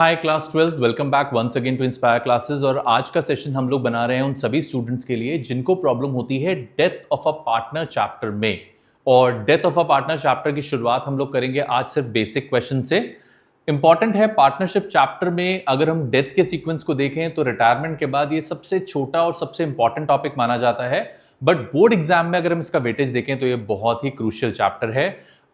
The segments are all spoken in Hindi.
Hi class 12 welcome back once again to inspire classes. और आज का सेशन हम लोग बना रहे हैं उन सभी स्टूडेंट्स के लिए जिनको प्रॉब्लम होती है death of a partner chapter में। और death of a partner chapter की शुरुआत हम लोग करेंगे आज सिर्फ बेसिक क्वेश्चन से। इंपॉर्टेंट है पार्टनरशिप चैप्टर में अगर हम डेथ के सीक्वेंस को देखें तो रिटायरमेंट के बाद ये सबसे छोटा और सबसे इंपॉर्टेंट टॉपिक माना जाता है, बट बोर्ड एग्जाम में अगर हम इसका वेटेज देखें तो ये बहुत ही क्रूशियल चैप्टर है।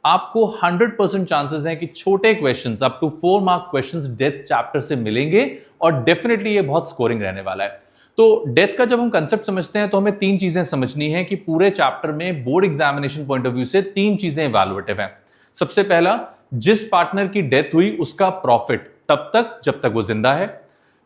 आपको 100% चांसेस हैं कि छोटे questions up to 4 mark questions death chapter से मिलेंगे और डेफिनेटली ये बहुत स्कोरिंग रहने वाला है। तो डेथ का जब हम कंसेप्ट समझते हैं तो हमें 3 चीजें समझनी है कि पूरे चैप्टर में board examination point of view से 3 चीजें इवैल्यूएटिव हैं। सबसे पहला, जिस पार्टनर की डेथ हुई उसका प्रॉफिट तब तक जब तक वो जिंदा है।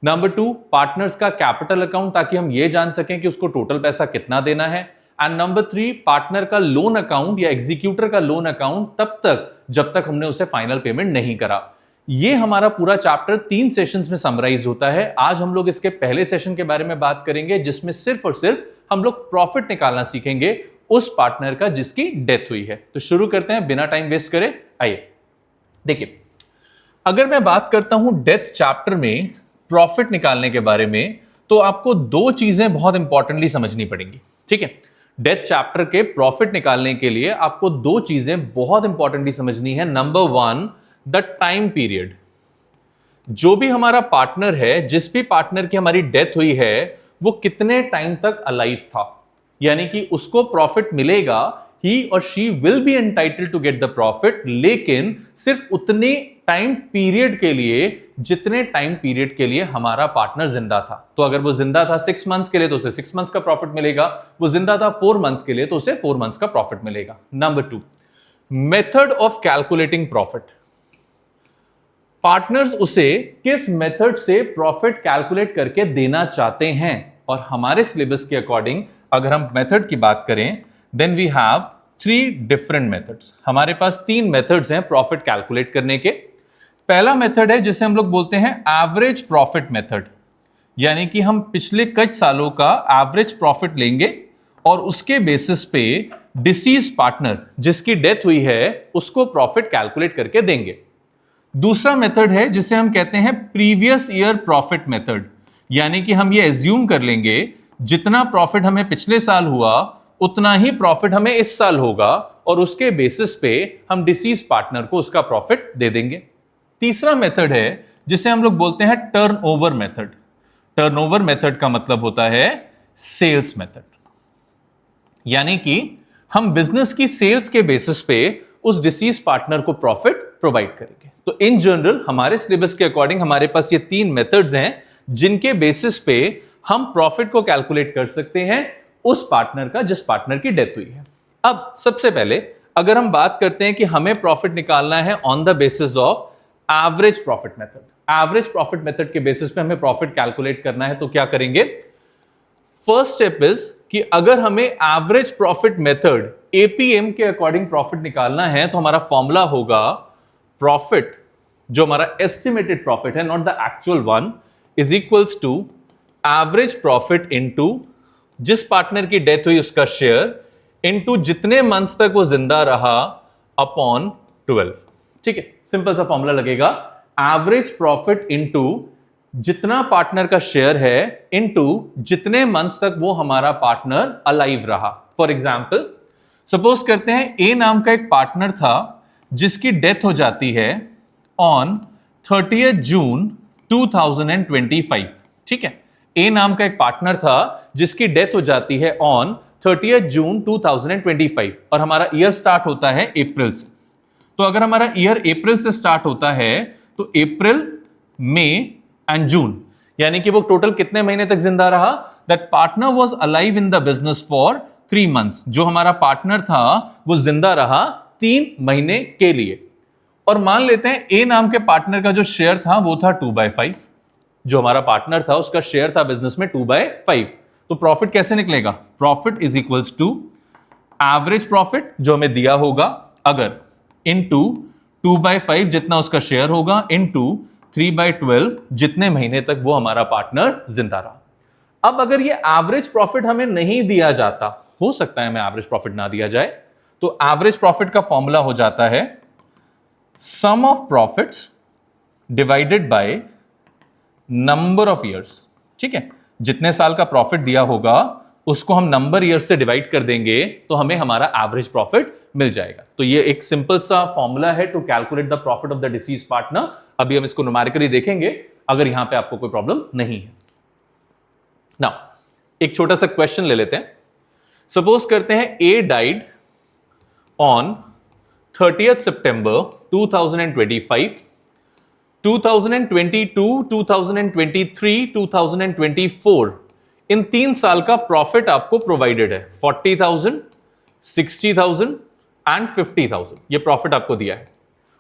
नंबर 2, पार्टनर्स का कैपिटल अकाउंट ताकि हम ये जान सकें कि उसको टोटल पैसा कितना देना है। एंड नंबर 3, पार्टनर का लोन अकाउंट या एग्जीक्यूटर का लोन अकाउंट तब तक जब तक हमने उसे फाइनल पेमेंट नहीं करा। ये हमारा पूरा चैप्टर 3 सेशंस में समराइज होता है। आज हम लोग इसके पहले सेशन के बारे में बात करेंगे जिसमें सिर्फ और सिर्फ हम लोग प्रॉफिट निकालना सीखेंगे उस पार्टनर का जिसकी डेथ हुई है। तो शुरू करते हैं बिना टाइम वेस्ट करे। आइए देखिए, अगर मैं बात करता हूं डेथ चैप्टर में प्रॉफिट निकालने के बारे में तो आपको 2 चीजें बहुत इंपॉर्टेंटली समझनी पड़ेंगी। ठीक है, डेथ चैप्टर के प्रॉफिट निकालने के लिए आपको 2 चीजें बहुत इंपॉर्टेंटली समझनी है। Number 1, the time period. जो भी हमारा पार्टनर है, जिस भी पार्टनर की हमारी डेथ हुई है, वो कितने टाइम तक अलाइव था, यानी कि उसको प्रॉफिट मिलेगा, ही और she will be entitled to get the profit, लेकिन सिर्फ उतने टाइम पीरियड के लिए जितने टाइम पीरियड के लिए हमारा पार्टनर जिंदा था। तो अगर वो जिंदा था 6 मंथ्स के लिए तो उसे 6 मंथ्स का प्रॉफिट मिलेगा, वो जिंदा था 4 मंथ्स के लिए तो उसे 4 मंथ्स का प्रॉफिट मिलेगा। Number 2, method of calculating profit. Partners उसे किस मेथड से प्रॉफिट कैलकुलेट करके देना चाहते हैं, और हमारे सिलेबस के अकॉर्डिंग अगर हम मेथड की बात करें then we have 3 different methods. हमारे पास 3 मेथड्स हैं प्रॉफिट कैलकुलेट करने के। पहला मेथड है जिसे हम लोग बोलते हैं एवरेज प्रॉफिट मेथड, यानी कि हम पिछले कुछ सालों का एवरेज प्रॉफिट लेंगे और उसके बेसिस पे डिसीज पार्टनर जिसकी डेथ हुई है उसको प्रॉफिट कैलकुलेट करके देंगे। दूसरा मेथड है जिसे हम कहते हैं प्रीवियस ईयर प्रॉफिट मेथड, यानी कि हम ये एज्यूम कर लेंगे जितना प्रॉफिट हमें पिछले साल हुआ उतना ही प्रॉफिट हमें इस साल होगा और उसके बेसिस पे हम डिसीज पार्टनर को उसका प्रॉफिट दे देंगे। तीसरा मेथड है जिसे हम लोग बोलते हैं टर्नओवर मेथड। टर्नओवर मेथड का मतलब होता है सेल्स मेथड, यानी कि हम बिजनेस की सेल्स के बेसिस पे उस डिसीज पार्टनर को प्रॉफिट प्रोवाइड करेंगे। तो इन जनरल हमारे सिलेबस के अकॉर्डिंग हमारे पास ये 3 मेथड्स हैं जिनके बेसिस पे हम प्रॉफिट को कैलकुलेट कर सकते हैं उस पार्टनर का जिस पार्टनर की डेथ हुई है। अब सबसे पहले अगर हम बात करते हैं कि हमें प्रॉफिट निकालना है on the basis of average profit method, average profit method के बेसिस पे हमें प्रॉफिट कैलकुलेट करना है, तो क्या करेंगे? फर्स्ट स्टेप इज कि अगर हमें एवरेज प्रॉफिट मेथड एपीएम के अकॉर्डिंग प्रॉफिट निकालना है तो हमारा फॉर्मूला होगा प्रॉफिट, जो हमारा एस्टिमेटेड प्रॉफिट है not the actual one, is equals to average profit into जिस पार्टनर की डेथ हुई उसका शेयर इनटू जितने मंथ्स तक वो जिंदा रहा अपॉन 12। ठीक है, सिंपल सा फॉर्मूला लगेगा, एवरेज प्रॉफिट इनटू जितना पार्टनर का शेयर है इनटू जितने मंथ्स तक वो हमारा पार्टनर अलाइव रहा। फॉर एग्जांपल सपोज करते हैं ए नाम का एक पार्टनर था जिसकी डेथ हो जाती है ऑन 30 जून 2025। ठीक है, ए नाम का एक पार्टनर था जिसकी डेथ हो जाती है ऑन 30 जून 2025 और हमारा ईयर स्टार्ट होता है अप्रैल से। तो अगर हमारा ईयर अप्रैल से स्टार्ट होता है तो अप्रैल, मई एंड जून, यानी कि वो टोटल कितने महीने तक जिंदा रहा? That partner was alive in the business for 3 months. जो हमारा पार्टनर था वो जिंदा रहा 3 महीने के लिए। और मान लेते हैं ए नाम के पार्टनर का जो शेयर था वो था 2/5। जो हमारा पार्टनर था उसका शेयर था बिजनेस में 2/5। तो प्रॉफिट कैसे निकलेगा? Profit is equals to average profit जो हमें दिया होगा अगर इनटू 2/5 जितना उसका शेयर होगा इनटू 3/12 जितने महीने तक वो हमारा पार्टनर जिंदा रहा। अब अगर ये एवरेज प्रॉफिट हमें नहीं दिया जाता, हो सकता है हमें एवरेज प्रॉफिट ना दिया जाए, तो एवरेज प्रॉफिट का फॉर्मूला हो जाता है sum of profits divided by number of years. ठीक है, जितने साल का प्रॉफिट दिया होगा उसको हम नंबर ईयर्स से डिवाइड कर देंगे तो हमें हमारा एवरेज प्रॉफिट मिल जाएगा। तो ये एक सिंपल सा फॉर्मूला है to calculate the profit of the deceased partner. अभी हम इसको न्यूमेरिकली देखेंगे अगर यहां पे आपको कोई प्रॉब्लम नहीं है। नाउ एक छोटा सा क्वेश्चन ले लेते हैं। सपोज करते हैं ए डाइड ऑन 30th September 2025, 2022, 2023, 2024 इन 3 साल का प्रॉफिट आपको प्रोवाइडेड है। 40,000, 60,000 एंड 50,000 ये प्रॉफिट आपको दिया है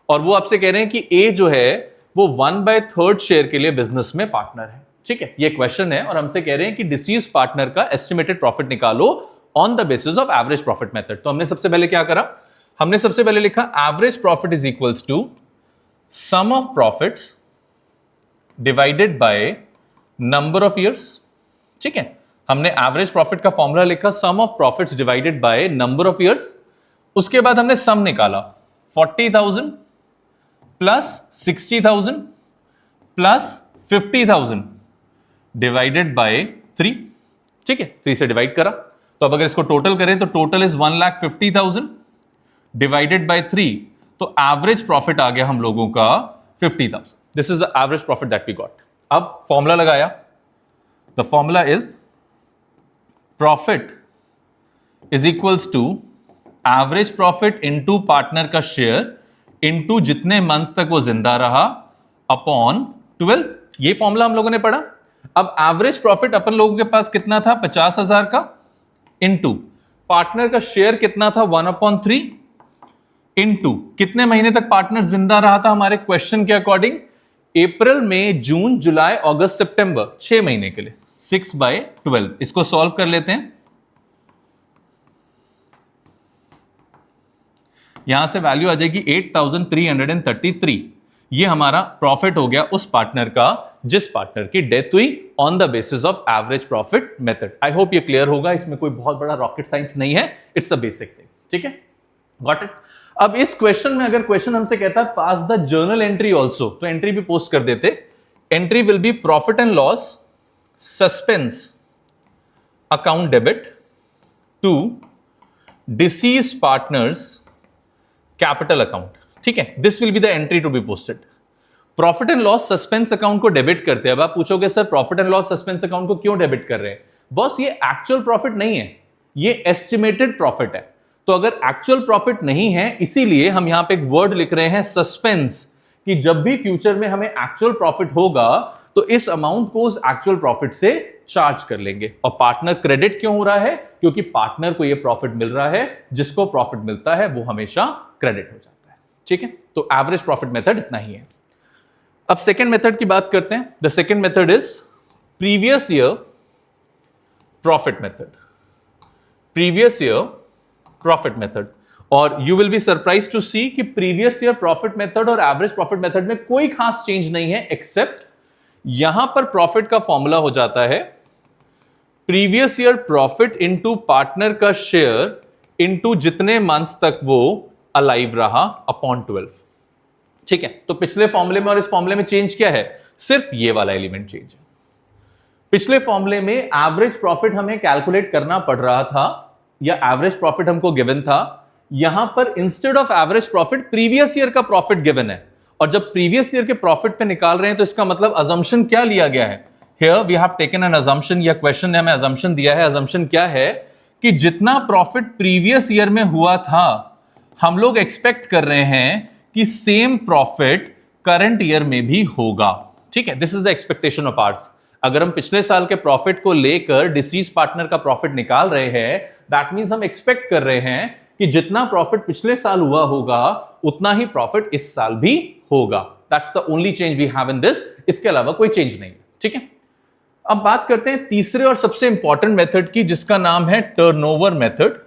और वो आपसे कह रहे हैं कि ए जो है वो 1/3 शेयर के लिए बिजनेस में पार्टनर है। ठीक है, ये क्वेश्चन है और हमसे कह रहे हैं कि डिसीज पार्टनर का एस्टिमेटेड प्रॉफिट निकालो on the basis of average profit method. तो हमने सबसे पहले क्या करा, हमने सबसे पहले लिखा average profit is equals to sum of profits divided by number of years. ठीक है, हमने एवरेज प्रॉफिट का फॉर्मूला लिखा sum of profits divided by number of years. उसके बाद हमने सम निकाला 40,000 प्लस 60,000 प्लस 50,000 डिवाइडेड बाय 3। ठीक है, 3 से डिवाइड करा तो अब अगर इसको टोटल करें तो टोटल इज 1,50,000 डिवाइडेड बाय 3 तो एवरेज प्रॉफिट आ गया हम लोगों का 50,000। This is the average profit that we got. अब फॉर्मूला लगाया, the formula is profit is equals to average profit into partner का शेयर इनटू जितने मंथ्स तक वो जिंदा रहा अपॉन 12। ये फॉर्मूला हम लोगों ने पढ़ा। अब एवरेज प्रॉफिट अपन लोगों के पास कितना था 50,000 का, इनटू पार्टनर का शेयर कितना था 1/3, इनटू कितने महीने तक पार्टनर जिंदा रहा था हमारे क्वेश्चन के अकॉर्डिंग, अप्रैल मई जून जुलाई अगस्त सितंबर, 6 महीने के लिए 6/12। इसको सॉल्व कर लेते हैं। यहां से वैल्यू आ जाएगी 8,333। ये हमारा प्रॉफिट हो गया उस पार्टनर का जिस पार्टनर की डेथ हुई on the basis of average profit method. I hope ये क्लियर होगा, इसमें कोई बहुत बड़ा रॉकेट साइंस नहीं है, इट्स अ बेसिक थिंग। ठीक है, गॉट इट। अब इस क्वेश्चन में अगर क्वेश्चन हमसे कहता है pass the journal entry also, तो एंट्री भी पोस्ट कर देते। Entry will be profit and loss suspense account debit to deceased partner's capital account. ठीक है, this will be the entry to be posted. Profit and loss suspense account को डेबिट करते हैं। अब आप पूछोगे sir profit and loss suspense account को क्यों डेबिट कर रहे हैं? बॉस ये एक्चुअल प्रॉफिट नहीं है, ये एस्टिमेटेड प्रॉफिट है। तो अगर एक्चुअल प्रॉफिट नहीं है इसीलिए हम यहां पे एक वर्ड लिख रहे हैं सस्पेंस, कि जब भी फ्यूचर में हमें एक्चुअल प्रॉफिट होगा तो इस अमाउंट को उस एक्चुअल प्रॉफिट से चार्ज कर लेंगे। और पार्टनर क्रेडिट क्यों हो रहा है? क्योंकि पार्टनर को यह प्रॉफिट मिल रहा है, जिसको प्रॉफिट मिलता है वो हमेशा क्रेडिट हो जाता है। ठीक है, तो एवरेज प्रॉफिट मेथड इतना ही है। अब सेकेंड मेथड की बात करते हैं। The second method is previous year profit method. Previous year profit method, और you will be surprise to see कि प्रीवियस ईयर प्रॉफिट मेथड और एवरेज प्रॉफिट मेथड में कोई खास चेंज नहीं है, एक्सेप्ट यहां पर प्रॉफिट का फॉर्मूला हो जाता है previous year profit into partner का शेयर इनटू जितने मंथ्स तक वो अलाइव रहा अपॉन 12। ठीक है, तो पिछले फॉर्मूले में और इस फॉर्मूले में चेंज क्या है? सिर्फ ये वाला एलिमेंट चेंज है। पिछले फॉर्मूले में एवरेज प्रॉफिट हमें कैलकुलेट करना पड़ रहा था या एवरेज प्रॉफिट हमको गिवन था। यहां पर instead of average profit previous year का प्रॉफिट गिवन है, और जब प्रीवियस ईयर के प्रॉफिट पे निकाल रहे हैं तो इसका मतलब अजम्पशन क्या लिया गया है? Here we have taken an assumption, या क्वेश्चन ने हमें अजम्पशन दिया है। अजम्पशन क्या है कि जितना प्रॉफिट प्रीवियस ईयर में हुआ था हम लोग एक्सपेक्ट कर रहे हैं कि सेम प्रॉफिट करंट ईयर में भी होगा। ठीक है, this is the expectation of hours. अगर हम पिछले साल के प्रॉफिट को लेकर डिसीज पार्टनर का प्रॉफिट निकाल रहे हैं, दैट मींस हम एक्सपेक्ट कर रहे हैं कि जितना प्रॉफिट पिछले साल हुआ होगा उतना ही प्रॉफिट इस साल भी होगा। That's the only change we have in this, इसके अलावा कोई चेंज नहीं है। ठीक है, अब बात करते हैं तीसरे और सबसे इंपॉर्टेंट मेथड की, जिसका नाम है टर्नओवर मेथड,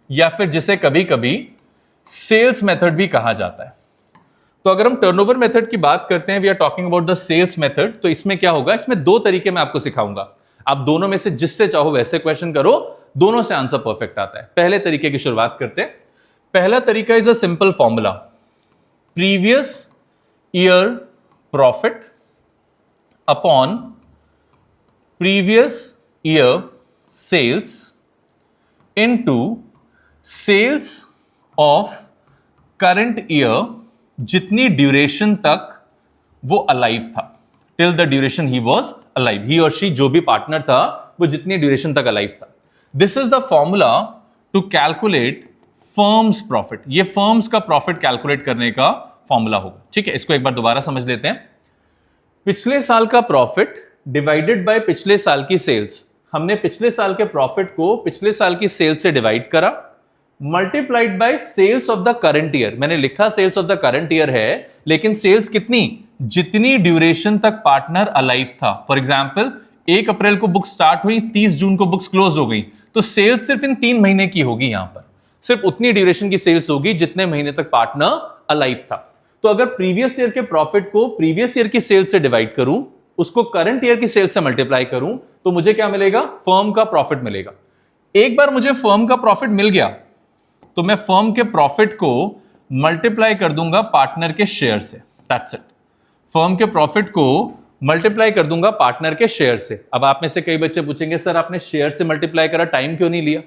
या फिर जिसे कभी कभी सेल्स मेथड भी कहा जाता है। तो अगर हम टर्नओवर मेथड की बात करते हैं, we are talking about the sales method, तो इसमें क्या होगा? इसमें 2 तरीके मैं आपको सिखाऊंगा। आप दोनों में से जिससे चाहो वैसे क्वेश्चन करो, दोनों से आंसर परफेक्ट आता है। पहले तरीके की शुरुआत करते हैं। पहला तरीका is a simple formula, previous year profit upon previous year sales into sales of current year, जितनी ड्यूरेशन तक वो अलाइव था, till the duration he was alive, he और शी जो भी पार्टनर था वो जितनी ड्यूरेशन तक अलाइव था। This is the formula to calculate firm's profit. ये फर्म्स का प्रॉफिट कैलकुलेट करने का फॉर्मूला होगा। ठीक है, इसको एक बार दोबारा समझ लेते हैं। पिछले साल का प्रॉफिट डिवाइडेड बाय पिछले साल की सेल्स। हमने पिछले साल के प्रॉफिट को पिछले साल की सेल्स से डिवाइड करा, multiplied by sales of the current year. मैंने लिखा sales of the current year है, लेकिन सेल्स कितनी, जितनी ड्यूरेशन तक पार्टनर अलाइव था। फॉर एग्जांपल 1 अप्रैल को बुक स्टार्ट हुई, 30 जून को बुक्स क्लोज हो गई, तो सेल्स सिर्फ इन 3 महीने की होगी। यहां पर सिर्फ उतनी ड्यूरेशन की सेल्स होगी जितने महीने तक पार्टनर अलाइव था। तो अगर प्रीवियस ईयर के प्रॉफिट को प्रीवियस ईयर की सेल्स से डिवाइड करूं, उसको करंट ईयर की सेल्स से मल्टीप्लाई करूं, तो मुझे क्या मिलेगा, फर्म का प्रॉफिट मिलेगा। एक बार मुझे फर्म का प्रॉफिट मिल गया तो मैं फर्म के प्रॉफिट को मल्टीप्लाई कर दूंगा पार्टनर के शेयर से। That's it. फर्म के प्रॉफिट को मल्टीप्लाई कर दूंगा पार्टनर के शेयर से। अब आप में से कई बच्चे पूछेंगे, सर आपने शेयर से मल्टीप्लाई करा, टाइम क्यों नहीं लिया?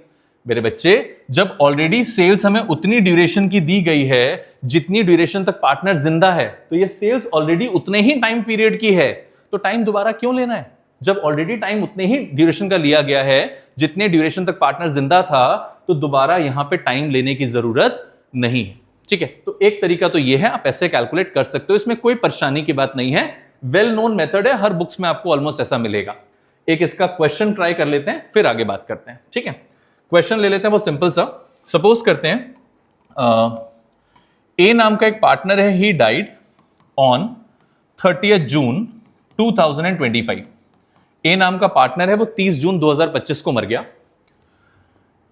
मेरे बच्चे, जब ऑलरेडी सेल्स हमें उतनी ड्यूरेशन की दी गई है जितनी ड्यूरेशन तक पार्टनर जिंदा है, तो ये सेल्स ऑलरेडी उतने ही टाइम पीरियड की है, तो टाइम दोबारा क्यों लेना है? जब ऑलरेडी टाइम उतने ही ड्यूरेशन का लिया गया है जितने ड्यूरेशन तक पार्टनर जिंदा था, तो दोबारा यहां पे टाइम लेने की जरूरत नहीं है। ठीक है, तो एक तरीका तो ये है, आप ऐसे कैलकुलेट कर सकते हो, इसमें कोई परेशानी की बात नहीं है, वेल नोन मेथड है, हर बुक्स में आपको ऑलमोस्ट ऐसा मिलेगा। एक इसका क्वेश्चन ट्राई कर लेते हैं, फिर आगे बात करते हैं। ठीक है, क्वेश्चन ले लेते हैं, वो सिंपल सा। सपोज करते हैं ए नाम का एक पार्टनर है, ही डाइड ऑन 30 जून 2025। ए नाम का पार्टनर है, वो 30 जून 2025 को मर गया।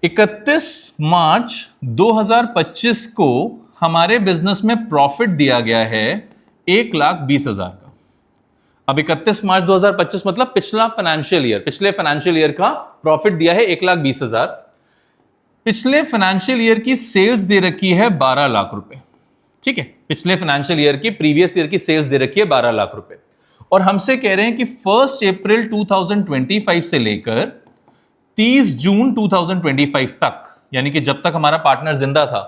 31 मार्च 2025 को हमारे बिजनेस में प्रॉफिट दिया गया है 1,20,000 का। अब 31 मार्च 2025 मतलब पिछला फाइनेंशियल ईयर, पिछले फाइनेंशियल ईयर का प्रॉफिट दिया है 1,20,000। पिछले फाइनेंशियल ईयर की सेल्स दे रखी है 12 लाख रुपए। ठीक है, पिछले फाइनेंशियल ईयर की, प्रीवियस ईयर की सेल्स दे रखी है 12 लाख रुपए, और हमसे कह रहे हैं कि 1 अप्रैल 2025 से लेकर 30 जून 2025 तक, यानी कि जब तक हमारा पार्टनर जिंदा था,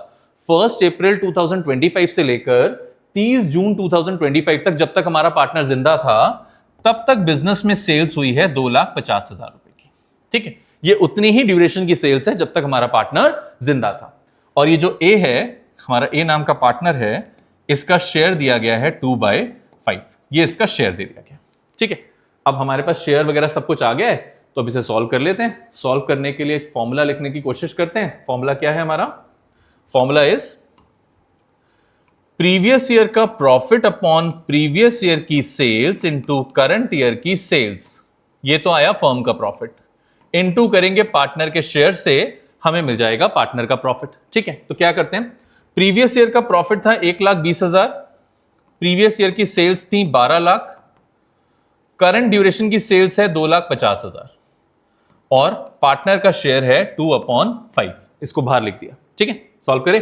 1 अप्रैल 2025 से लेकर 30 जून 2025 तक, जब तक हमारा पार्टनर जिंदा था, तब तक बिजनेस में सेल्स हुई है 2,50,000 रुपए की। ठीक है, ये उतनी ही ड्यूरेशन की सेल्स है जब तक हमारा पार्टनर जिंदा था। और ये जो ए है, हमारा ए नाम का पार्टनर है, इसका शेयर दिया गया है 2/5, ये इसका शेयर दे दिया गया। ठीक है, अब हमारे पास शेयर वगैरह सब कुछ आ गया है, तो अब इसे सॉल्व कर लेते हैं। सॉल्व करने के लिए एक फॉर्मूला लिखने की कोशिश करते हैं। फॉर्मूला क्या है हमारा? फॉर्मूला इज प्रीवियस ईयर का प्रॉफिट अपॉन प्रीवियस ईयर की सेल्स इनटू करंट ईयर की सेल्स। ये तो आया फर्म का प्रॉफिट, इनटू करेंगे पार्टनर के शेयर से, हमें मिल जाएगा पार्टनर का प्रॉफिट। ठीक है, तो क्या करते हैं, प्रीवियस ईयर का प्रॉफिट था 1,20,000, प्रीवियस ईयर की सेल्स थी 12 लाख, करंट ड्यूरेशन की सेल्स है 2,50,000, और पार्टनर का शेयर है 2/5। इसको बाहर लिख दिया। ठीक है, सॉल्व करें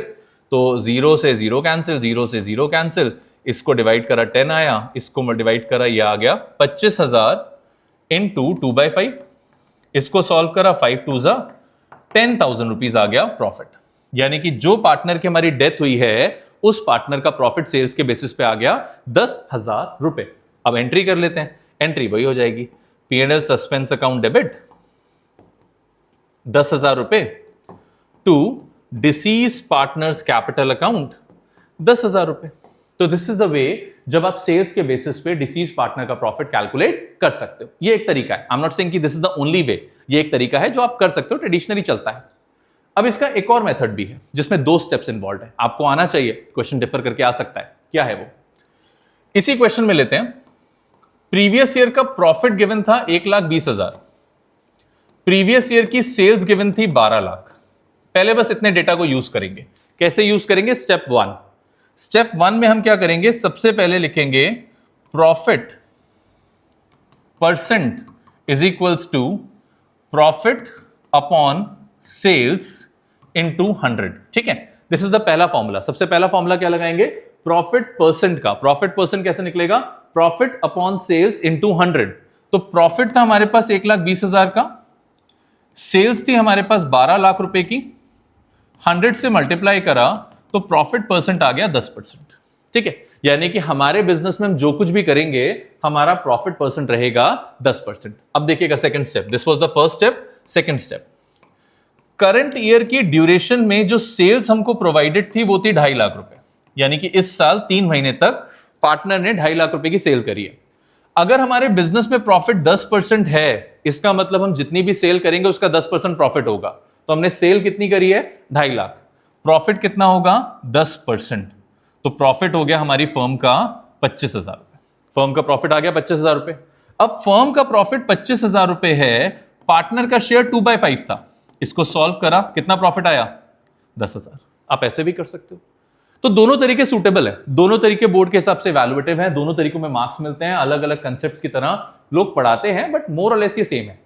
तो 0 से 0 कैंसिल, 0 से 0 कैंसिल, इसको डिवाइड करा 10 आया, इसको डिवाइड करा ये आ गया 25,000 इंटू 2/5, इसको सॉल्व करा 5 2 जा 10,000 रुपीज आ गया प्रॉफिट। यानी कि जो पार्टनर की हमारी डेथ हुई है, उस पार्टनर का प्रॉफिट सेल्स के बेसिस पे आ गया 10,000 रुपए। अब एंट्री कर लेते हैं, एंट्री वही हो जाएगी, P&L सस्पेंस अकाउंट डेबिट 10,000 रुपए to deceased partner's capital account 10,000 रुपए। तो दिस इज द वे जब आप सेल्स के बेसिस पे डिसीज पार्टनर का प्रॉफिट कैलकुलेट कर सकते हो। ये एक तरीका है, आई एम नॉट सेइंग कि this is the only way, ये एक तरीका है जो आप कर सकते हो, ट्रेडिशनली चलता है। अब इसका एक और मेथड भी है जिसमें 2 स्टेप्स इन्वॉल्व है, आपको आना चाहिए, क्वेश्चन डिफर करके आ सकता है। क्या है वो? इसी क्वेश्चन में लेते हैं, प्रीवियस ईयर का प्रॉफिट गिवन था 1,20,000, प्रीवियस ईयर की सेल्स गिवन थी 12 लाख। पहले बस इतने डेटा को यूज करेंगे। कैसे यूज करेंगे? स्टेप 1। स्टेप 1 में हम क्या करेंगे, सबसे पहले लिखेंगे profit percent is equals to profit upon sales into 100। ठीक है, दिस इज द पहला फॉर्मूला। सबसे पहला फॉर्मूला क्या लगाएंगे? प्रॉफिट परसेंट का। प्रॉफिट परसेंट कैसे निकलेगा? Profit upon sales into 100। तो प्रॉफिट था हमारे पास 1,20,000 का, सेल्स थी हमारे पास 12 लाख रुपए की, 100 से मल्टीप्लाई करा तो प्रॉफिट परसेंट आ गया 10%। ठीक है, यानी कि हमारे बिजनेस में हम जो कुछ भी करेंगे हमारा प्रॉफिट परसेंट रहेगा 10%। अब देखिएगा second step, this was the first step. Second step, current year की ड्यूरेशन में जो सेल्स हमको प्रोवाइडेड थी वो थी 2.5 लाख रुपए, यानी कि इस साल 3 महीने तक पार्टनर ने 2.5 लाख रुपए की सेल करी है। अगर हमारे बिजनेस में प्रॉफिट 10% है, इसका मतलब हम जितनी भी सेल करेंगे उसका 10% प्रॉफिट होगा। तो हमने सेल कितनी करी है? 2.5 लाख, प्रॉफिट कितना होगा? 10%। तो प्रॉफिट हो गया हमारी फर्म का 25,000 रुपए। फर्म का प्रॉफिट आ गया 25,000 रुपए। अब फर्म का प्रॉफिट 25,000 रुपए है, पार्टनर का शेयर 2/5 था, इसको सॉल्व करा, कितना प्रॉफिट आया? 10,000। आप ऐसे भी कर सकते हो। तो दोनों तरीके सूटेबल है, दोनों तरीके बोर्ड के हिसाब से वैल्यूएटिव हैं, दोनों तरीकों में मार्क्स मिलते हैं, अलग अलग कंसेप्ट्स की तरह लोग पढ़ाते हैं, बट मोर और लेस ये सेम है।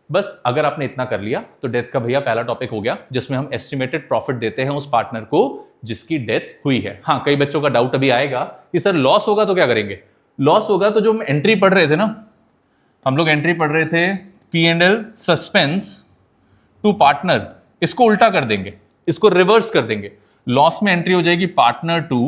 बस अगर आपने इतना कर लिया तो डेथ का भैया पहला टॉपिक हो गया, जिसमें हम एस्टिमेटेड प्रॉफिट देते हैं उस पार्टनर को जिसकी डेथ हुई है। हाँ, कई बच्चों का डाउट अभी आएगा कि सर लॉस होगा तो क्या करेंगे? लॉस होगा तो जो हम एंट्री पढ़ रहे थे ना, हम लोग एंट्री पढ़ रहे थे P&L सस्पेंस टू पार्टनर, इसको उल्टा कर देंगे, इसको रिवर्स कर देंगे। लॉस में एंट्री हो जाएगी पार्टनर टू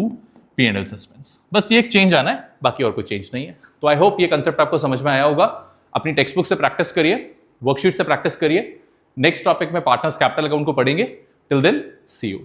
P&L सस्पेंस। बस ये एक चेंज आना है, बाकी और कोई चेंज नहीं है। तो आई होप ये कंसेप्ट आपको समझ में आया होगा। अपनी टेक्स्ट बुक से प्रैक्टिस करिए, वर्कशीट से प्रैक्टिस करिए। नेक्स्ट टॉपिक में पार्टनर्स कैपिटल अकाउंट को पढ़ेंगे। Till then see you.